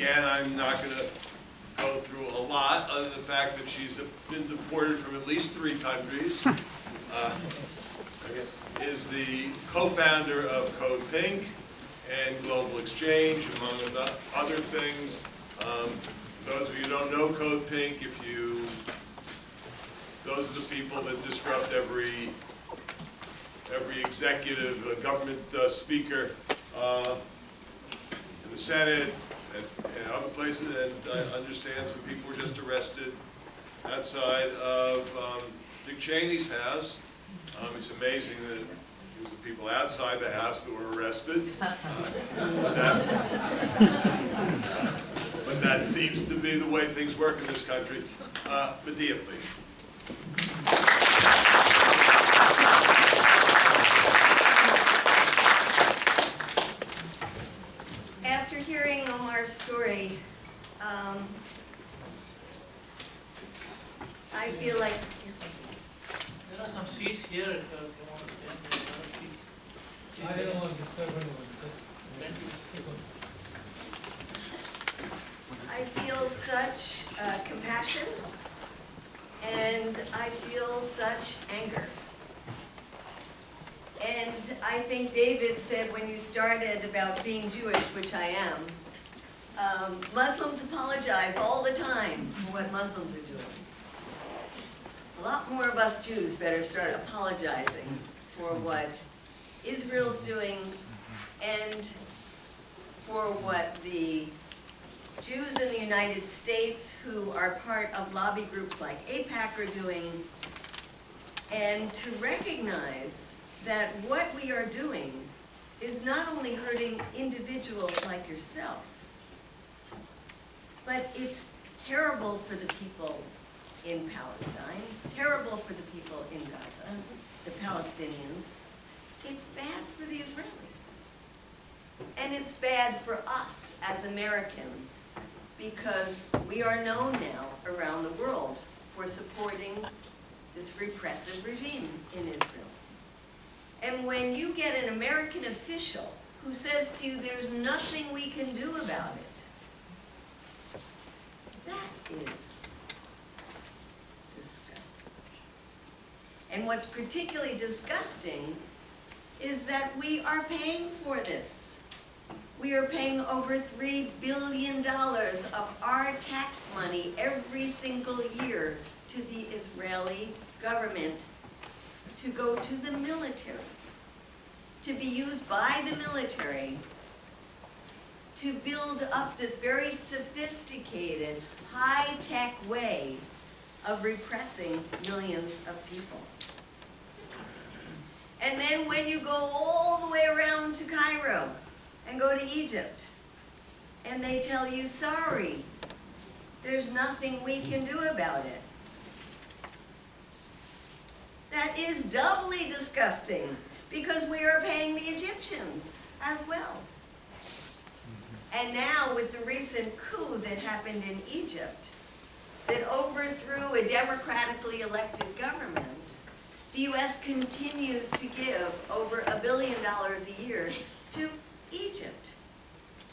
again, I'm not going to go through a lot, other than the fact that she's been deported from at least 3 countries, is the co-founder of Code Pink and Global Exchange, among other things. Those of you who don't know Code Pink, those are the people that disrupt every executive government speaker in the Senate and other places, and I understand some people were just arrested outside of Dick Cheney's house. It's amazing that it was the people outside the house that were arrested. But that seems to be the way things work in this country. Medea, please. After hearing Omar's story, I feel like there are some seats here if you want to stand. There are other seats. I don't want to disturb anyone. Just I feel such compassion, and I feel such anger. And I think David said when you started about being Jewish, which I am, Muslims apologize all the time for what Muslims are doing. A lot more of us Jews better start apologizing for what Israel's doing and for what the Jews in the United States who are part of lobby groups like AIPAC are doing, and to recognize that what we are doing is not only hurting individuals like yourself, but it's terrible for the people in Palestine, terrible for the people in Gaza, the Palestinians. It's bad for the Israelis. And it's bad for us as Americans because we are known now around the world for supporting this repressive regime in Israel. And when you get an American official who says to you, there's nothing we can do about it, that is disgusting. And what's particularly disgusting is that we are paying for this. We are paying over $3 billion of our tax money every single year to the Israeli government to go to the military, to be used by the military to build up this very sophisticated, high-tech way of repressing millions of people. And then when you go all the way around to Cairo and go to Egypt, and they tell you, sorry, there's nothing we can do about it. That is doubly disgusting because we are paying the Egyptians as well. And now with the recent coup that happened in Egypt, that overthrew a democratically elected government, the U.S. continues to give over $1 billion a year to Egypt,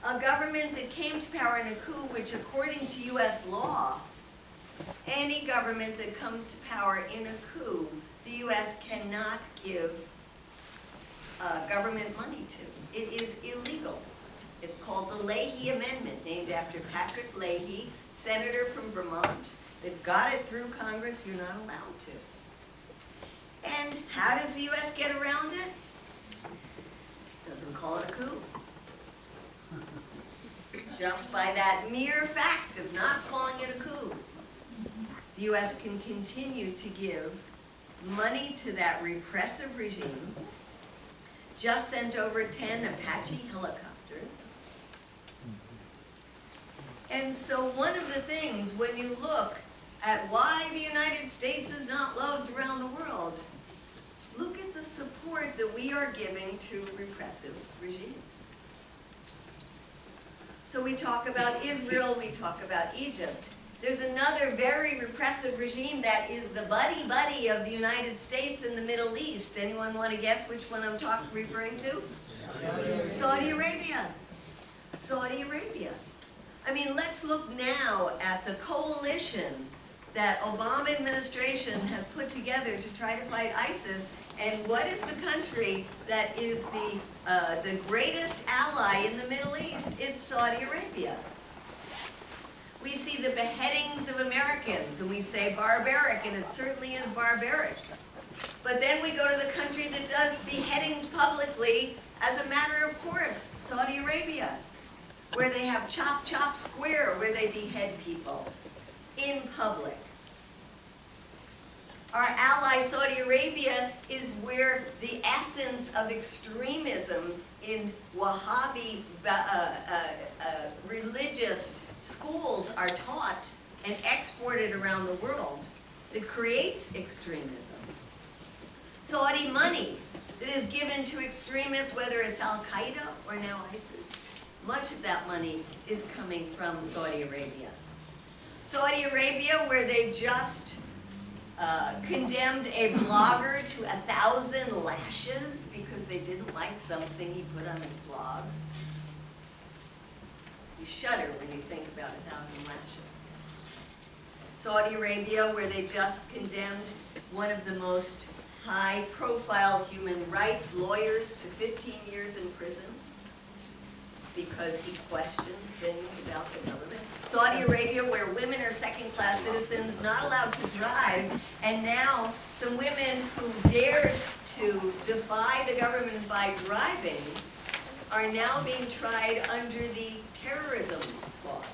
a government that came to power in a coup which, according to U.S. law, any government that comes to power in a coup, the U.S. cannot give government money to. It is illegal. It's called the Leahy Amendment, named after Patrick Leahy, senator from Vermont, that got it through Congress. You're not allowed to. And how does the U.S. get around it? Doesn't call it a coup. Just by that mere fact of not calling it a coup, the U.S. can continue to give money to that repressive regime, just sent over 10 Apache helicopters. And so one of the things, when you look at why the United States is not loved around the world, look at the support that we are giving to repressive regimes. So we talk about Israel, we talk about Egypt. There's another very repressive regime that is the buddy-buddy of the United States in the Middle East. Anyone want to guess which one I'm referring to? Saudi Arabia. Saudi Arabia. I mean, let's look now at the coalition that Obama administration has put together to try to fight ISIS, and what is the country that is the greatest ally in the Middle East? It's Saudi Arabia. We see the beheadings of Americans, and we say barbaric, and it certainly is barbaric. But then we go to the country that does beheadings publicly as a matter of course, Saudi Arabia, where they have Chop Chop Square, where they behead people in public. Our ally Saudi Arabia is where the essence of extremism in Wahhabi religious schools are taught and exported around the world that creates extremism. Saudi money that is given to extremists, whether it's Al-Qaeda or now ISIS, much of that money is coming from Saudi Arabia. Saudi Arabia, where they just condemned a blogger to 1,000 lashes because they didn't like something he put on his blog. You shudder when you think about 1,000 lashes. Saudi Arabia, where they just condemned one of the most high-profile human rights lawyers to 15 years in prison because he questions things about the government. Saudi Arabia, where women are second-class citizens, not allowed to drive, and now some women who dared to defy the government by driving are now being tried under the terrorism laws.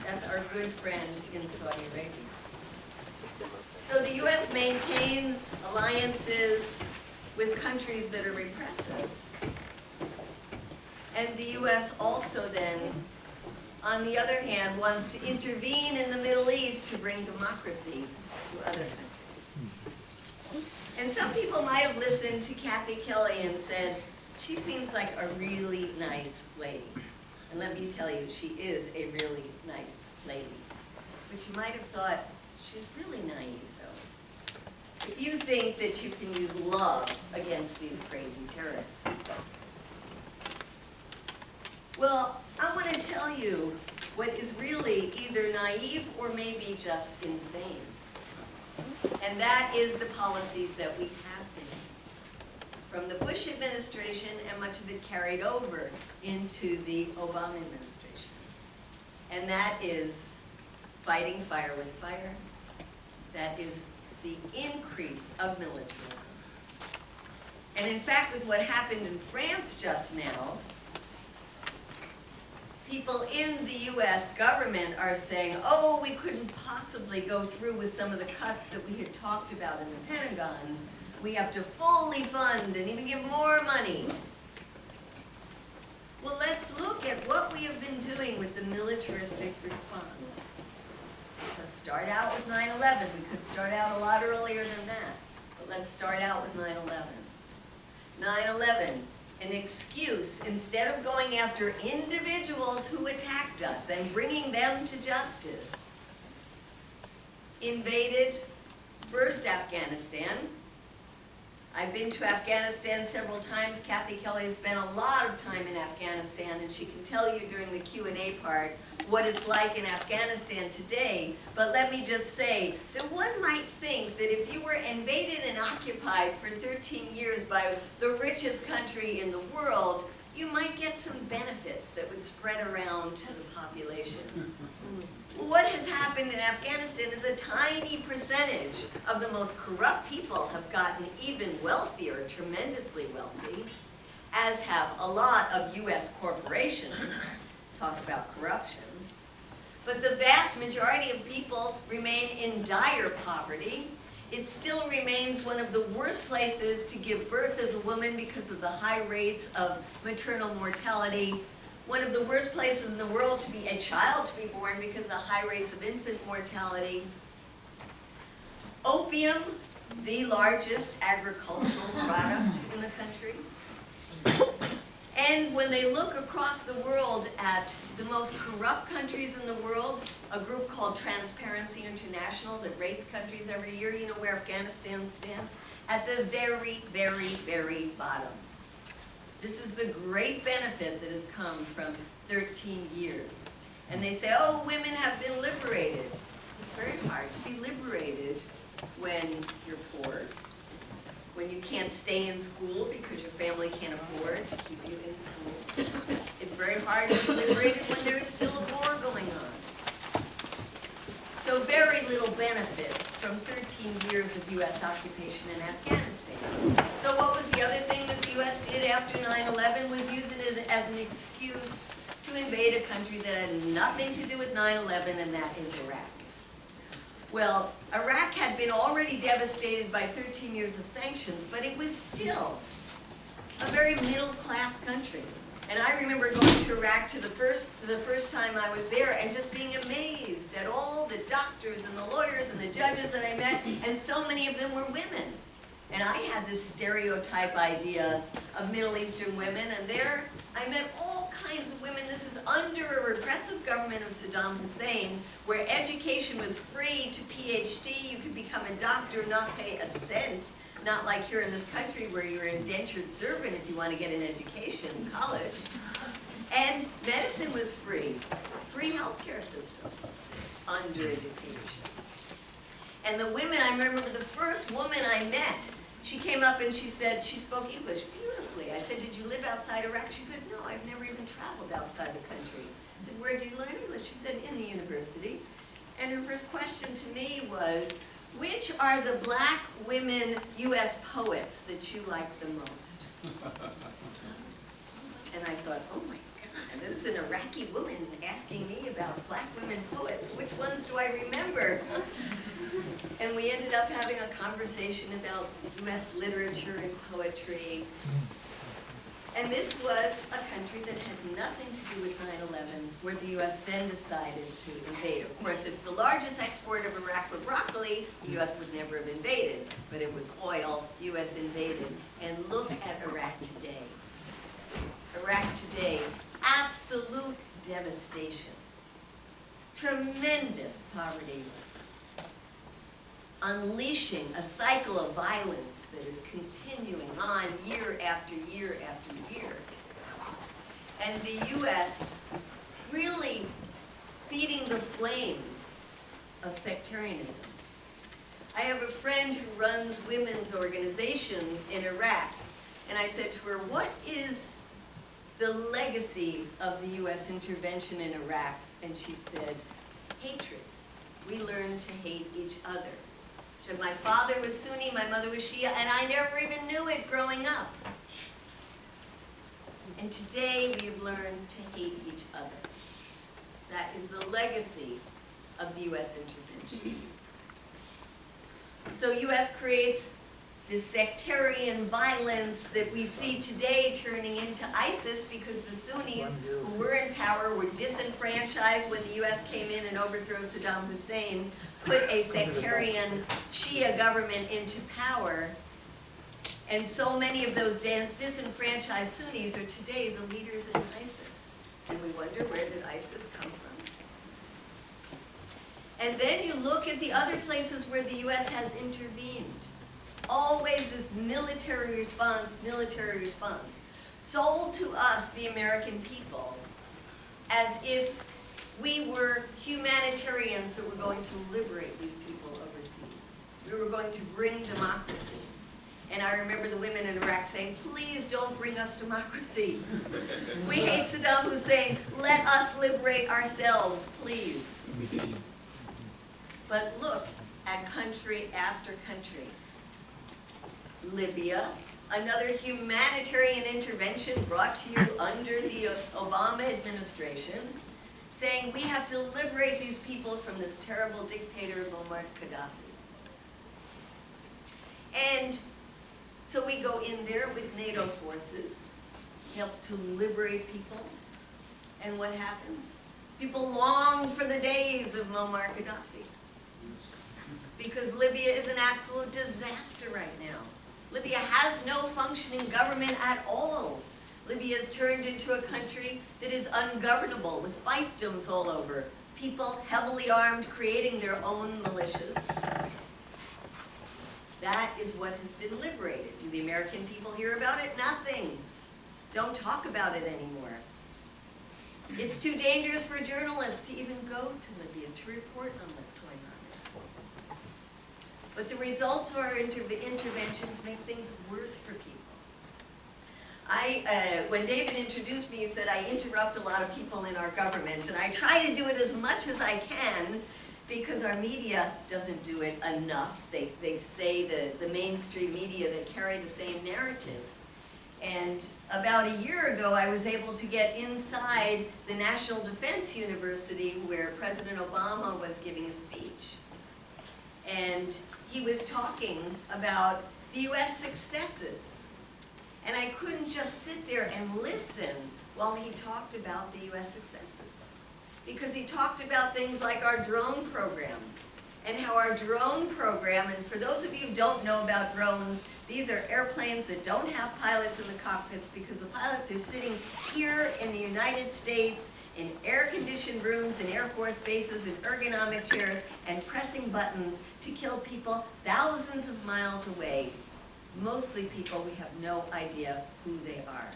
That's our good friend in Saudi Arabia. So the U.S. maintains alliances with countries that are repressive. And the U.S. also then, on the other hand, wants to intervene in the Middle East to bring democracy to other countries. And some people might have listened to Kathy Kelly and said, she seems like a really nice lady. And let me tell you, she is a really nice lady. But you might have thought, she's really naive, though. If you think that you can use love against these crazy terrorists. Well, I want to tell you what is really either naive or maybe just insane. And that is the policies that we have been using from the Bush administration, and much of it carried over into the Obama administration. And that is fighting fire with fire. That is the increase of militarism. And in fact, with what happened in France just now, people in the U.S. government are saying, oh, we couldn't possibly go through with some of the cuts that we had talked about in the Pentagon. We have to fully fund and even give more money. Well, let's look at what we have been doing with the militaristic response. Let's start out with 9/11. We could start out a lot earlier than that, but let's start out with 9/11. 9/11. An excuse, instead of going after individuals who attacked us and bringing them to justice, invaded first Afghanistan. I've been to Afghanistan several times. Kathy Kelly has spent a lot of time in Afghanistan, and she can tell you during the Q&A part what it's like in Afghanistan today. But let me just say that one might think that if you were invaded and occupied for 13 years by the richest country in the world, you might get some benefits that would spread around to the population. Well, what has happened in Afghanistan is a tiny percentage of the most corrupt people have gotten even wealthier, tremendously wealthy, as have a lot of U.S. corporations. Talk about corruption. But the vast majority of people remain in dire poverty. It still remains one of the worst places to give birth as a woman because of the high rates of maternal mortality. One of the worst places in the world to be a child to be born because of the high rates of infant mortality. Opium, the largest agricultural product in the country. And when they look across the world at the most corrupt countries in the world, a group called Transparency International that rates countries every year, you know where Afghanistan stands? At the very, very, very bottom. This is the great benefit that has come from 13 years. And they say, oh, women have been liberated. It's very hard to be liberated when you're poor, when you can't stay in school because your family can't afford to keep you in school. It's very hard to be liberated when there is still a war going on. So very little benefits from 13 years of U.S. occupation in Afghanistan. So what was the other thing that the U.S. did after 9/11 was using it as an excuse to invade a country that had nothing to do with 9/11, and that is Iraq. Well, Iraq had been already devastated by 13 years of sanctions, but it was still a very middle-class country. And I remember going to Iraq the first time I was there and just being amazed at all the doctors and the lawyers and the judges that I met, and so many of them were women. And I had this stereotype idea of Middle Eastern women, and there I met all kinds of women. This is under a repressive government of Saddam Hussein, where education was free to PhD. You could become a doctor, not pay a cent. Not like here in this country where you're an indentured servant if you want to get an education in college. And medicine was free. Free healthcare system under a dictatorship. And the women, I remember the first woman I met, she came up and she said, she spoke English beautifully. I said, did you live outside Iraq? She said, no, I've never even traveled outside the country. I said, where did you learn English? She said, in the university. And her first question to me was, which are the black women U.S. poets that you like the most? And I thought, oh my God, this is an Iraqi woman asking me about black women poets. Which ones do I remember? And we ended up having a conversation about U.S. literature and poetry. And this was a country that had nothing to do with 9/11, where the U.S. then decided to invade. Of course, if the largest export of Iraq were broccoli, the U.S. would never have invaded. But it was oil, the U.S. invaded. And look at Iraq today. Iraq today, absolute devastation. Tremendous poverty. Unleashing a cycle of violence that is continuing on year after year after year. And the U.S. really feeding the flames of sectarianism. I have a friend who runs women's organization in Iraq, and I said to her, what is the legacy of the U.S. intervention in Iraq? And she said, hatred. We learned to hate each other. She said, my father was Sunni, my mother was Shia, and I never even knew it growing up. And today we've learned to hate each other. That is the legacy of the U.S. intervention. So U.S. creates this sectarian violence that we see today turning into ISIS because the Sunnis who were in power were disenfranchised when the U.S. came in and overthrew Saddam Hussein, put a sectarian Shia government into power, and so many of those disenfranchised Sunnis are today the leaders in ISIS. And we wonder, where did ISIS come from? And then you look at the other places where the U.S. has intervened. Always this military response, sold to us, the American people, as if we were humanitarians that were going to liberate these people overseas. We were going to bring democracy. And I remember the women in Iraq saying, please don't bring us democracy. We hate Saddam Hussein. Let us liberate ourselves, please. But look at country after country. Libya, another humanitarian intervention brought to you under the Obama administration, saying we have to liberate these people from this terrible dictator, Muammar Gaddafi. And so we go in there with NATO forces, help to liberate people, and what happens? People long for the days of Muammar Gaddafi, because Libya is an absolute disaster right now. Libya has no functioning government at all. Libya has turned into a country that is ungovernable, with fiefdoms all over. People heavily armed, creating their own militias. That is what has been liberated. Do the American people hear about it? Nothing. don't talk about it anymore. It's too dangerous for journalists to even go to Libya to report on what's going on there. But the results of our interventions make things worse for people. When David introduced me, he said I interrupt a lot of people in our government, and I try to do it as much as I can because our media doesn't do it enough. They say the mainstream media that carry the same narrative. And about a year ago, I was able to get inside the National Defense University where President Obama was giving a speech. And he was talking about the US successes. And I couldn't just sit there and listen while he talked about the US successes. Because he talked about things like our drone program, and how our drone program, and for those of you who don't know about drones, these are airplanes that don't have pilots in the cockpits because the pilots are sitting here in the United States in air-conditioned rooms in Air Force bases in ergonomic chairs and pressing buttons to kill people thousands of miles away. Mostly people we have no idea who they are.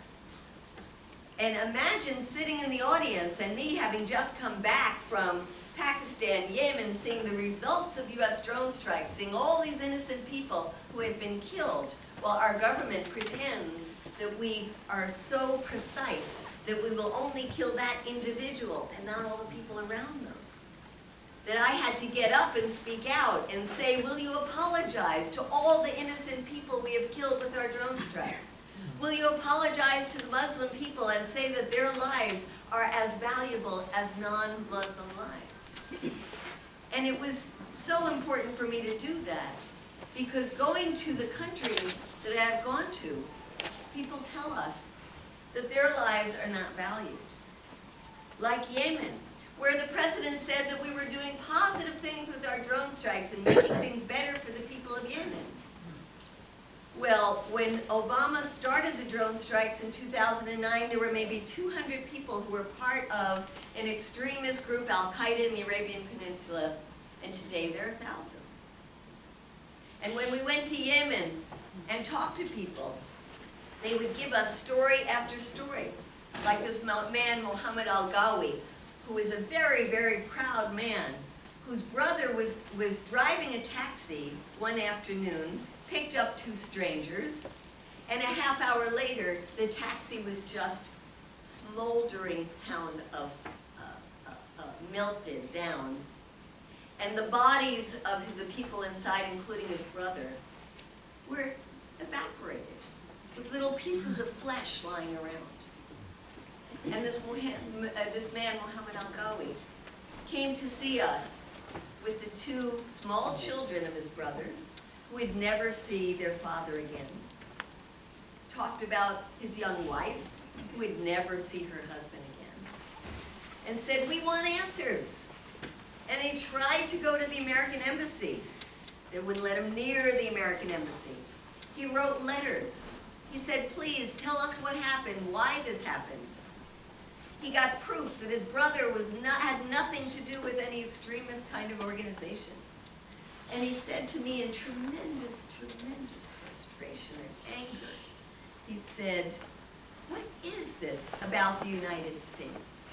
And imagine sitting in the audience and me having just come back from Pakistan, Yemen, seeing the results of US drone strikes, seeing all these innocent people who have been killed, while our government pretends that we are so precise that we will only kill that individual and not all the people around them. That I had to get up and speak out and say, will you apologize to all the innocent people we have killed with our drone strikes? Will you apologize to the Muslim people and say that their lives are as valuable as non-Muslim lives? And it was so important for me to do that, because going to the countries that I have gone to, people tell us that their lives are not valued. Like Yemen, where the president said that we were doing positive things with our drone strikes and making things better for the people of Yemen. Well, when Obama started the drone strikes in 2009, there were maybe 200 people who were part of an extremist group, Al-Qaeda in the Arabian Peninsula, and today there are thousands. And when we went to Yemen and talked to people, they would give us story after story, like this man, Mohammed Al-Gawi, who is a very, very proud man, whose brother was driving a taxi one afternoon, picked up two strangers, and a half hour later, the taxi was just smoldering pound of melted down. And the bodies of the people inside, including his brother, were evaporated, with little pieces of flesh lying around. And this man, Mohammed Al-Gawi, came to see us with the two small children of his brother, who would never see their father again. Talked about his young wife, who would never see her husband again. And said, we want answers. And they tried to go to the American embassy. They wouldn't let him near the American embassy. He wrote letters. He said, please tell us what happened, why this happened. He got proof that his brother had nothing to do with any extremist kind of organization. And he said to me in tremendous, tremendous frustration and anger, he said, what is this about the United States?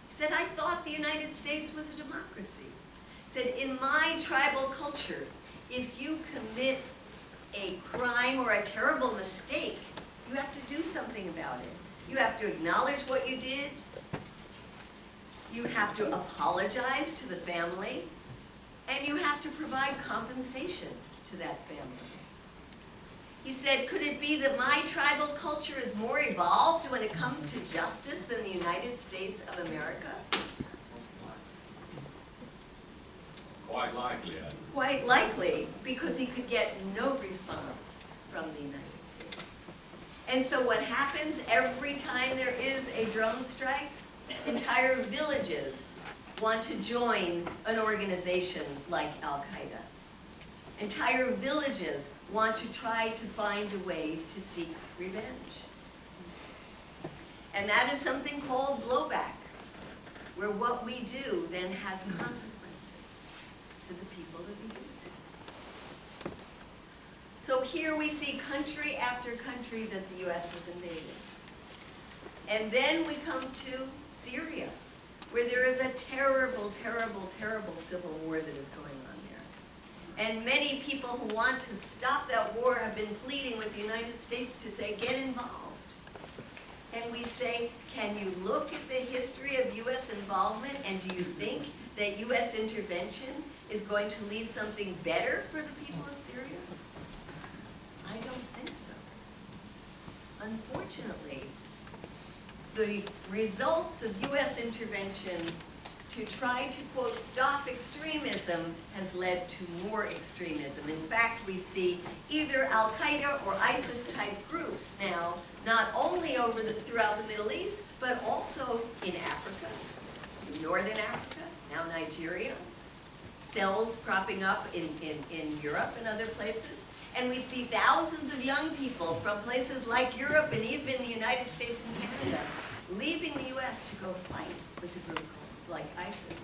He said, I thought the United States was a democracy. He said, in my tribal culture, if you commit a crime or a terrible mistake, you have to do something about it. You have to acknowledge what you did. You have to apologize to the family. And you have to provide compensation to that family. He said, could it be that my tribal culture is more evolved when it comes to justice than the United States of America? Quite likely. Quite likely, because he could get no response from the United States. And so what happens every time there is a drone strike? Entire villages want to join an organization like Al-Qaeda. Entire villages want to try to find a way to seek revenge. And that is something called blowback, where what we do then has consequences to the people that we do it to. So here we see country after country that the US has invaded. And then we come to Syria, where there is a terrible, terrible, terrible civil war that is going on there. And many people who want to stop that war have been pleading with the United States to say, get involved. And we say, can you look at the history of U.S. involvement, and do you think that U.S. intervention is going to leave something better for the people of Syria? I don't think so. Unfortunately, the results of U.S. intervention to try to, quote, stop extremism has led to more extremism. In fact, we see either Al-Qaeda or ISIS-type groups now, not only throughout the Middle East, but also in Africa, in Northern Africa, now Nigeria, cells cropping up in Europe and other places. And we see thousands of young people from places like Europe and even the United States and Canada leaving the U.S. to go fight with a group like ISIS.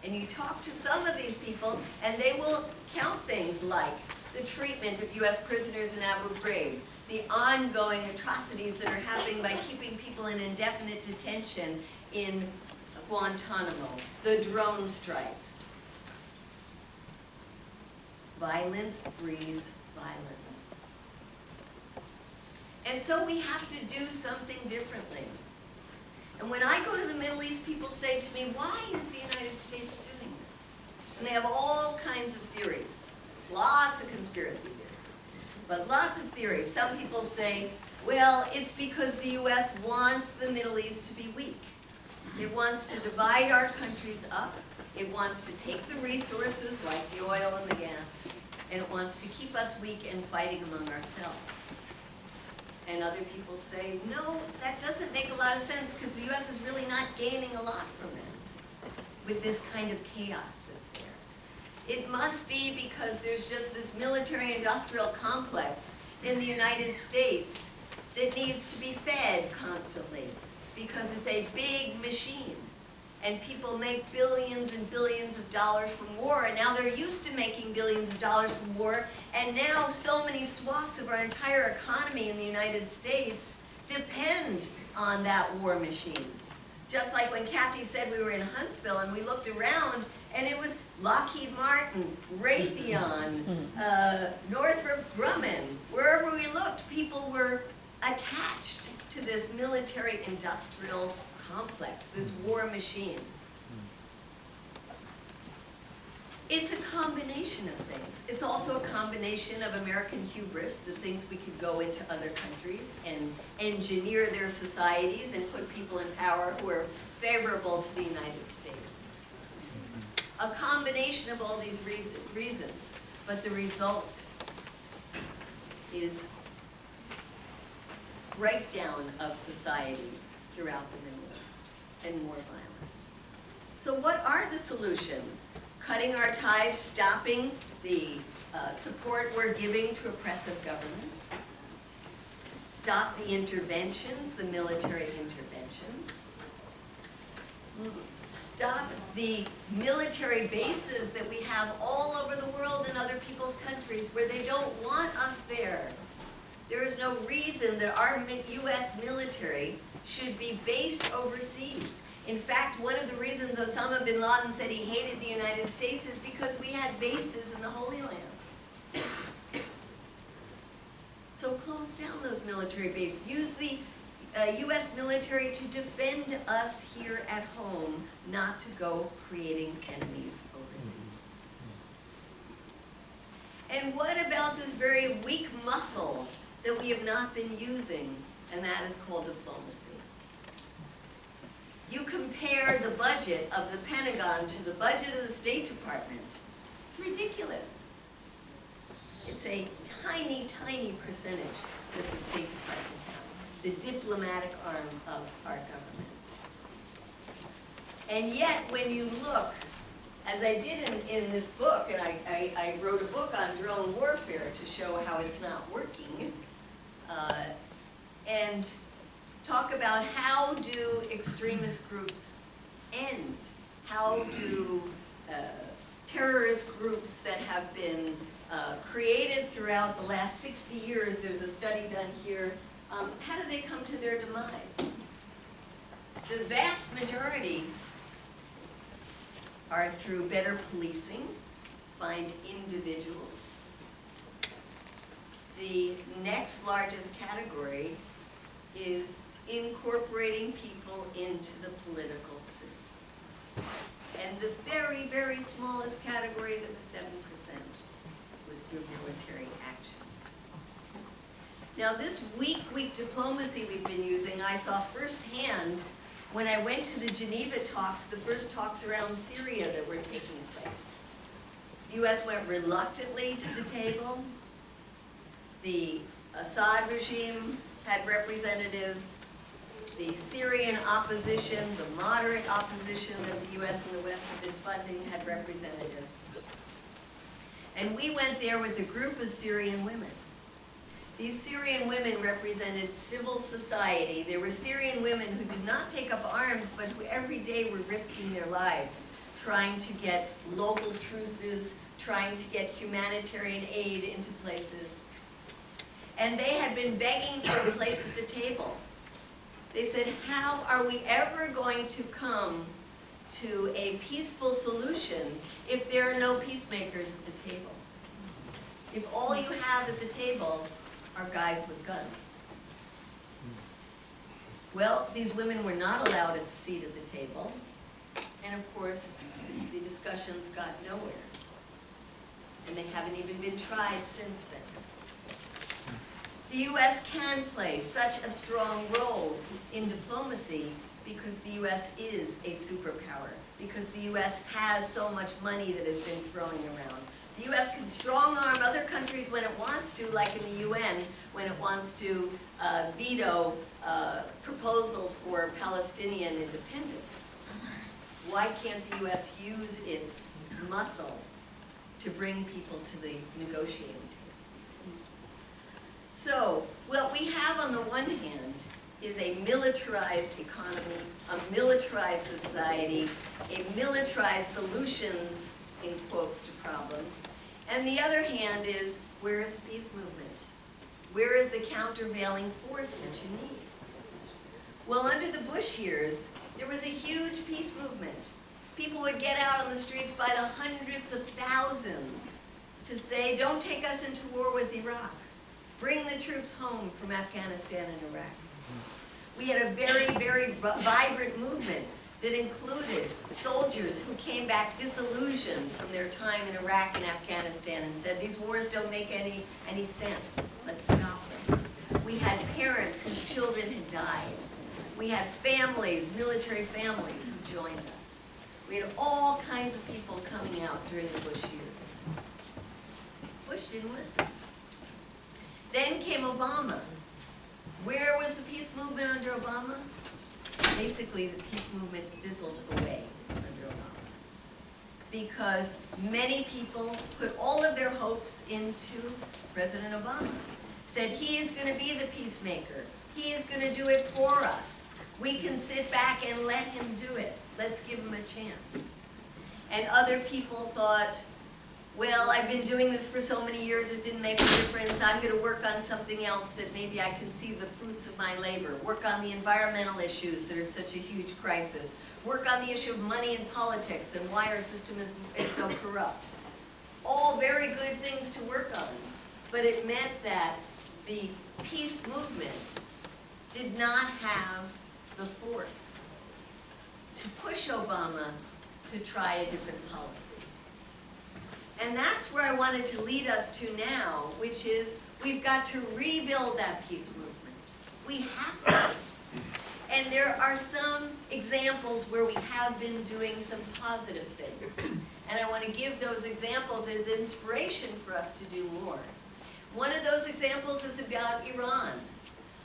And you talk to some of these people, and they will count things like the treatment of U.S. prisoners in Abu Ghraib, the ongoing atrocities that are happening by keeping people in indefinite detention in Guantanamo, the drone strikes. Violence breeds violence. And so we have to do something differently. And when I go to the Middle East, people say to me, why is the United States doing this? And they have all kinds of theories, lots of conspiracy theories, but lots of theories. Some people say, well, it's because the U.S. wants the Middle East to be weak. It wants to divide our countries up. It wants to take the resources like the oil and the gas, and it wants to keep us weak and fighting among ourselves. And other people say, no, that doesn't make a lot of sense because the U.S. is really not gaining a lot from that with this kind of chaos that's there. It must be because there's just this military-industrial complex in the United States that needs to be fed constantly because it's a big machine. And people make billions and billions of dollars from war, and now they're used to making billions of dollars from war, and now so many swaths of our entire economy in the United States depend on that war machine. Just like when Kathy said we were in Huntsville and we looked around, and it was Lockheed Martin, Raytheon, Northrop Grumman. Wherever we looked, people were attached to this military-industrial complex, this war machine. It's a combination of things. It's also a combination of American hubris that thinks we could go into other countries and engineer their societies and put people in power who are favorable to the United States. A combination of all these reasons, but the result is breakdown of societies throughout the Middle East and more violence. So what are the solutions? Cutting our ties, stopping the support we're giving to oppressive governments, stop the interventions, the military interventions, stop the military bases that we have all over the world in other people's countries where they don't want us there. There is no reason that our U.S. military should be based overseas. In fact, one of the reasons Osama bin Laden said he hated the United States is because we had bases in the Holy Lands. So close down those military bases. Use the U.S. military to defend us here at home, not to go creating enemies overseas. And what about this very weak muscle that we have not been using, and that is called diplomacy? You compare the budget of the Pentagon to the budget of the State Department. It's ridiculous. It's a tiny, tiny percentage that the State Department has, the diplomatic arm of our government. And yet, when you look, as I did in this book, and I wrote a book on drone warfare to show how it's not working, and talk about how do extremist groups end? How do terrorist groups that have been created throughout the last 60 years, there's a study done here how do they come to their demise? The vast majority are through better policing, find individuals. The next largest category is incorporating people into the political system. And the very, very smallest category, that was 7%, was through military action. Now this weak diplomacy we've been using, I saw firsthand when I went to the Geneva talks, the first talks around Syria that were taking place. The US went reluctantly to the table. The Assad regime had representatives. The Syrian opposition, the moderate opposition that the US and the West have been funding, had representatives. And we went there with a group of Syrian women. These Syrian women represented civil society. There were Syrian women who did not take up arms, but who every day were risking their lives, trying to get local truces, trying to get humanitarian aid into places. And they had been begging for a place at the table. They said, how are we ever going to come to a peaceful solution if there are no peacemakers at the table? If all you have at the table are guys with guns. Well, these women were not allowed a seat at the table, and of course, the discussions got nowhere. And they haven't even been tried since then. The US can play such a strong role in diplomacy because the US is a superpower, because the US has so much money that has been throwing around. The US can strong-arm other countries when it wants to, like in the UN, when it wants to veto proposals for Palestinian independence. Why can't the US use its muscle to bring people to the negotiating table? So, what we have on the one hand is a militarized economy, a militarized society, a militarized solutions, in quotes, to problems. And the other hand is, where is the peace movement? Where is the countervailing force that you need? Well, under the Bush years, there was a huge peace movement. People would get out on the streets by the hundreds of thousands to say, don't take us into war with Iraq. Bring the troops home from Afghanistan and Iraq. We had a very, very vibrant movement that included soldiers who came back disillusioned from their time in Iraq and Afghanistan and said, these wars don't make any sense. Let's stop them. We had parents whose children had died. We had families, military families, who joined us. We had all kinds of people coming out during the Bush years. Bush didn't listen. Then came Obama. Where was the peace movement under Obama? Basically, the peace movement fizzled away under Obama, because many people put all of their hopes into President Obama. Said, he is going to be the peacemaker. He is going to do it for us. We can sit back and let him do it. Let's give him a chance. And other people thought, well, I've been doing this for so many years, it didn't make a difference. I'm going to work on something else that maybe I can see the fruits of my labor. Work on the environmental issues that are such a huge crisis. Work on the issue of money and politics and why our system is so corrupt. All very good things to work on. But it meant that the peace movement did not have the force to push Obama to try a different policy. And that's where I wanted to lead us to now, which is we've got to rebuild that peace movement. We have to. And there are some examples where we have been doing some positive things. And I want to give those examples as inspiration for us to do more. One of those examples is about Iran.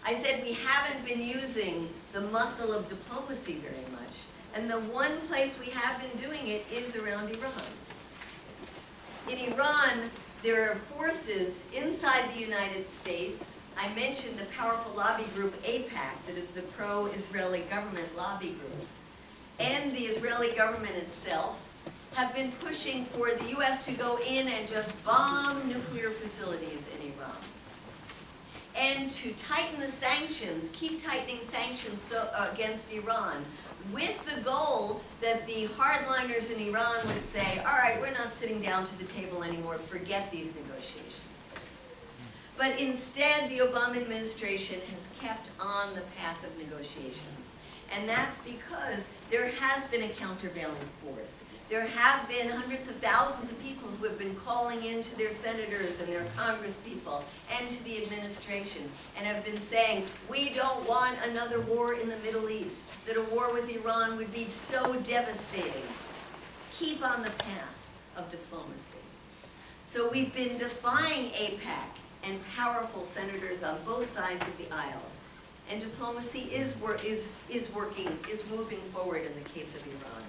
I said we haven't been using the muscle of diplomacy very much. And the one place we have been doing it is around Iran. In Iran, there are forces inside the United States. I mentioned the powerful lobby group AIPAC, that is the pro-Israeli government lobby group, and the Israeli government itself have been pushing for the US to go in and just bomb nuclear facilities in Iran. and to tighten the sanctions, keep tightening sanctions against Iran, with the goal that the hardliners in Iran would say, all right, we're not sitting down to the table anymore, forget these negotiations. But instead, the Obama administration has kept on the path of negotiations. And that's because there has been a countervailing force. There have been hundreds of thousands of people who have been calling in to their senators and their congresspeople and to the administration and have been saying, we don't want another war in the Middle East, that a war with Iran would be so devastating. Keep on the path of diplomacy. So we've been defying AIPAC and powerful senators on both sides of the aisles. And diplomacy is moving forward in the case of Iran.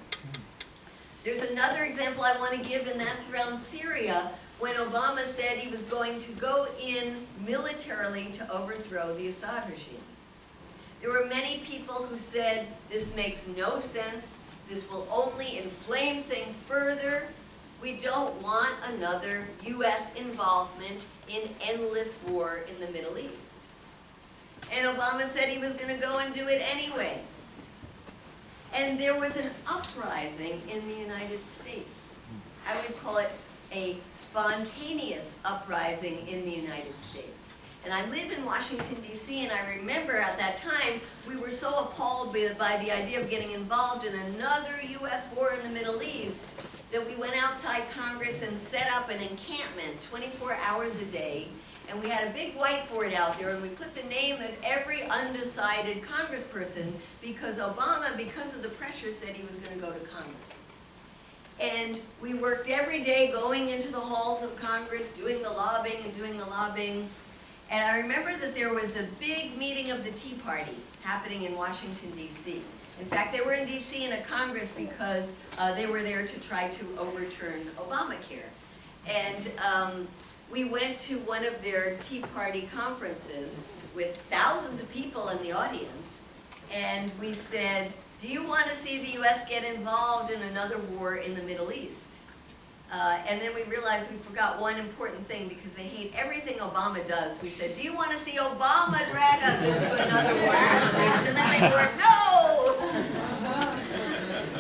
There's another example I want to give, and that's around Syria, when Obama said he was going to go in militarily to overthrow the Assad regime. There were many people who said, this makes no sense, this will only inflame things further, we don't want another U.S. involvement in endless war in the Middle East. And Obama said he was going to go and do it anyway. And there was an uprising in the United States. I would call it a spontaneous uprising in the United States. And I live in Washington, D.C., and I remember at that time, we were so appalled by the idea of getting involved in another U.S. war in the Middle East that we went outside Congress and set up an encampment 24 hours a day. And we had a big whiteboard out there, and we put the name of every undecided congressperson because Obama, because of the pressure, said he was going to go to Congress. And we worked every day going into the halls of Congress, doing the lobbying and doing the lobbying. And I remember that there was a big meeting of the Tea Party happening in Washington, D.C. In fact, they were in D.C. in a Congress because they were there to try to overturn Obamacare. And we went to one of their Tea Party conferences with thousands of people in the audience, and we said, do you want to see the U.S. get involved in another war in the Middle East? And then we realized we forgot one important thing because they hate everything Obama does. We said, do you want to see Obama drag us into another war in the Middle East? And then they were, no!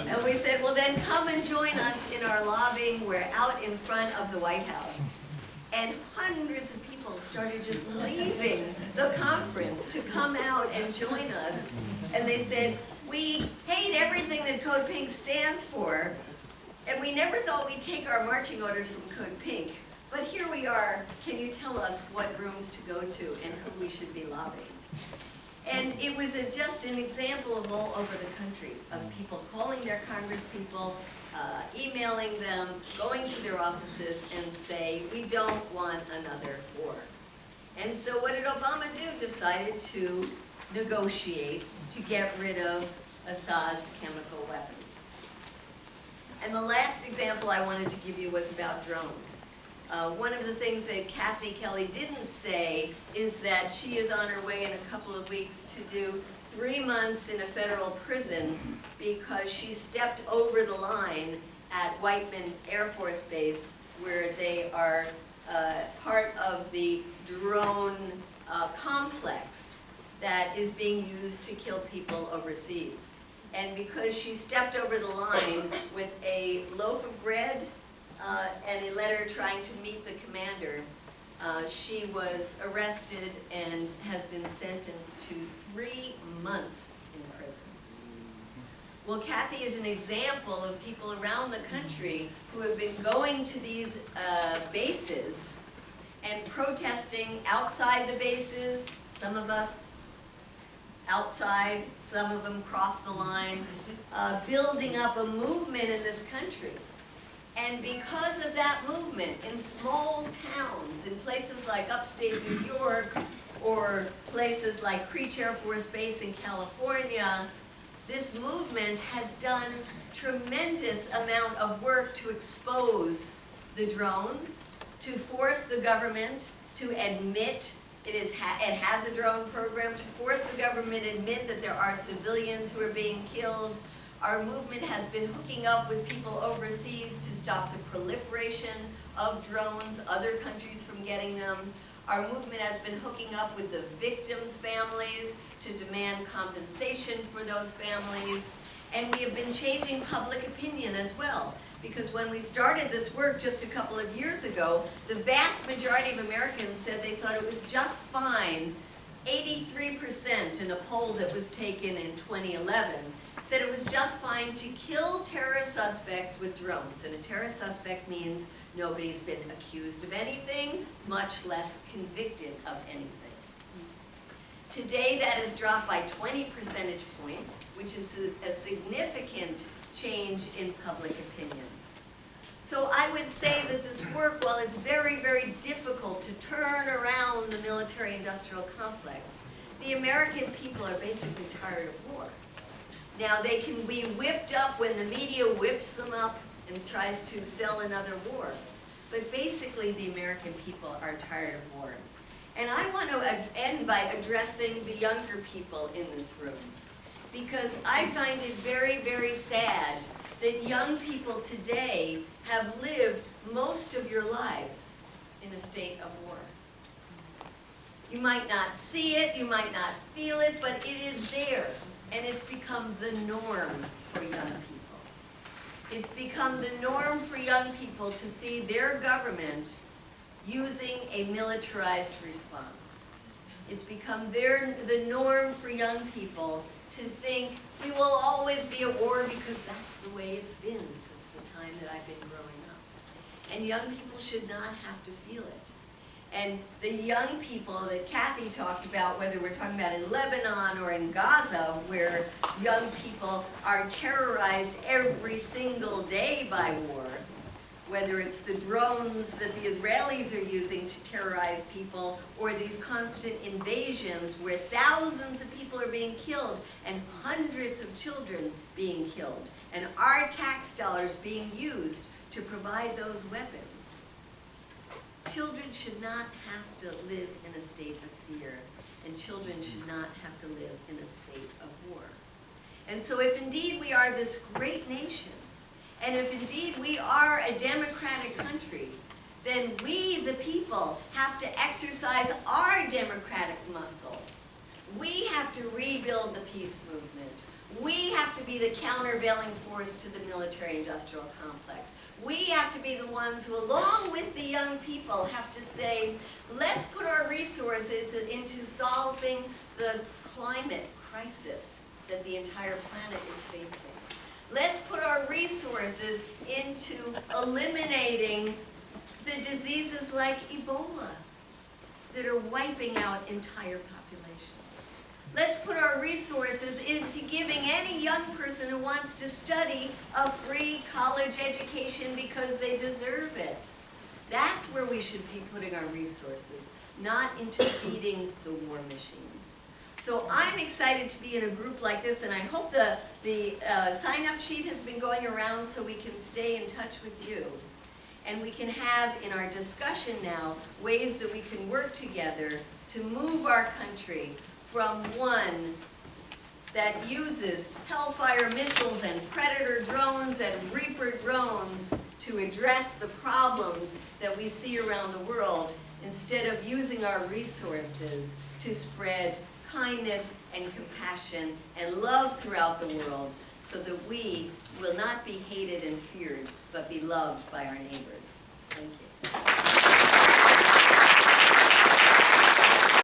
And we said, well then come and join us in our lobbying. We're out in front of the White House. And hundreds of people started just leaving the conference to come out and join us. And they said, we hate everything that Code Pink stands for. And we never thought we'd take our marching orders from Code Pink. But here we are. Can you tell us what rooms to go to and who we should be lobbying? And it was just an example of all over the country of people calling their congresspeople, emailing them, going to their offices and say, we don't want another war. And so what did Obama do? Decided to negotiate to get rid of Assad's chemical weapons. And the last example I wanted to give you was about drones. One of the things that Kathy Kelly didn't say is that she is on her way in a couple of weeks to do 3 months in a federal prison because she stepped over the line at Whiteman Air Force Base, where they are part of the drone complex that is being used to kill people overseas. And because she stepped over the line with a loaf of bread and a letter trying to meet the commander, she was arrested and has been sentenced to 3 months in prison. Well, Kathy is an example of people around the country who have been going to these bases and protesting outside the bases, some of us outside, some of them crossed the line, building up a movement in this country. And because of that movement, in small towns, in places like upstate New York, or places like Creech Air Force Base in California, this movement has done tremendous amount of work to expose the drones, to force the government to admit it has a drone program, to force the government to admit that there are civilians who are being killed. Our movement has been hooking up with people overseas to stop the proliferation of drones, other countries from getting them. Our movement has been hooking up with the victims' families to demand compensation for those families. And we have been changing public opinion as well. Because when we started this work just a couple of years ago, the vast majority of Americans said they thought it was just fine. 83% in a poll that was taken in 2011 said it was just fine to kill terrorist suspects with drones. And a terrorist suspect means nobody's been accused of anything, much less convicted of anything. Today that has dropped by 20 percentage points, which is a significant change in public opinion. So I would say that this work, while it's very, very difficult to turn around the military-industrial complex, the American people are basically tired of war. Now, they can be whipped up when the media whips them up and tries to sell another war. But basically, the American people are tired of war. And I want to end by addressing the younger people in this room, because I find it very, very sad that young people today have lived most of your lives in a state of war. You might not see it, you might not feel it, but it is there, and it's become the norm for young people. It's become the norm for young people to see their government using a militarized response. It's become the norm for young people to think we will always be at war because that's the way it's been since the time that I've been growing up. And young people should not have to feel it. And the young people that Kathy talked about, whether we're talking about in Lebanon or in Gaza, where young people are terrorized every single day by war, whether it's the drones that the Israelis are using to terrorize people, or these constant invasions where thousands of people are being killed and hundreds of children being killed, and our tax dollars being used to provide those weapons. Children should not have to live in a state of fear, and children should not have to live in a state of war. And so if indeed we are this great nation, and if indeed we are a democratic country, then we, the people, have to exercise our democratic muscle. We have to rebuild the peace movement. We have to be the countervailing force to the military-industrial complex. We have to be the ones who, along with the young people, have to say, let's put our resources into solving the climate crisis that the entire planet is facing. Let's put our resources into eliminating the diseases like Ebola that are wiping out entire populations. Let's put our resources into giving any young person who wants to study a free college education because they deserve it. That's where we should be putting our resources, not into feeding the war machine. So I'm excited to be in a group like this, and I hope the sign-up sheet has been going around so we can stay in touch with you. And we can have, in our discussion now, ways that we can work together to move our country from one that uses Hellfire missiles and Predator drones and Reaper drones to address the problems that we see around the world, instead of using our resources to spread kindness and compassion and love throughout the world, so that we will not be hated and feared, but be loved by our neighbors. Thank you.